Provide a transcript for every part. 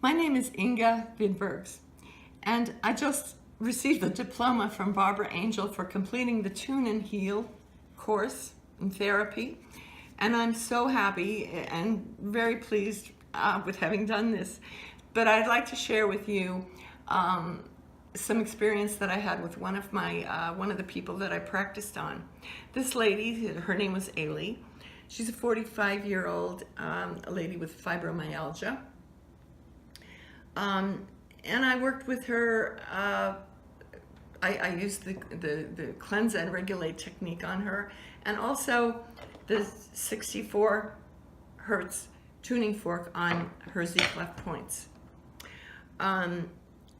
My name is Inga Vidbergs, and I just received a diploma from Barbara Angel for completing the Tune&Heal course in therapy, and I'm so happy and very pleased with having done this. But I'd like to share with you some experience that I had with one of the people that I practiced on. This lady, her name was Ailey. She's a 45-year-old lady with fibromyalgia. And I worked with her. I used the cleanse and regulate technique on her, and also the 64 hertz tuning fork on her Z clef points.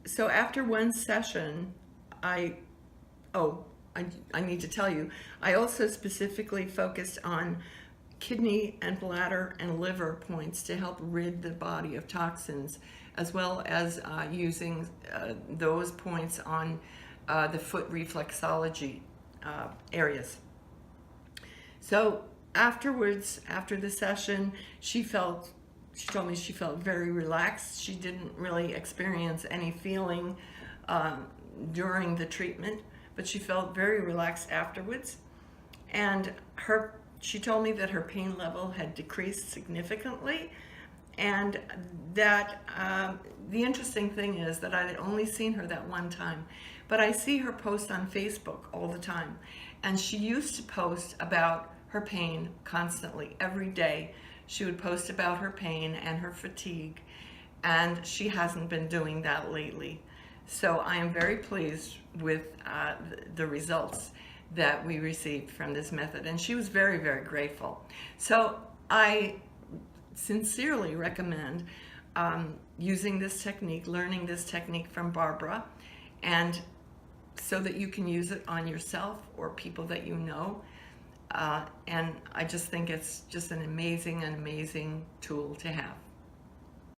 So after one session, I need to tell you, I also specifically focused on kidney and bladder and liver points to help rid the body of toxins, as well as using those points on the foot reflexology areas. So afterwards, after the session, she told me she felt very relaxed. She didn't really experience any feeling during the treatment, but she felt very relaxed afterwards. And she told me that her pain level had decreased significantly, and that the interesting thing is that I had only seen her that one time, but I see her post on Facebook all the time, and she used to post about her pain constantly. Every day she would post about her pain and her fatigue, and she hasn't been doing that lately. So I am very pleased with the results that we received from this method, and she was very, very grateful. So I sincerely recommend using this technique, learning this technique from Barbara, and so that you can use it on yourself or people that you know. And I just think it's just an amazing tool to have.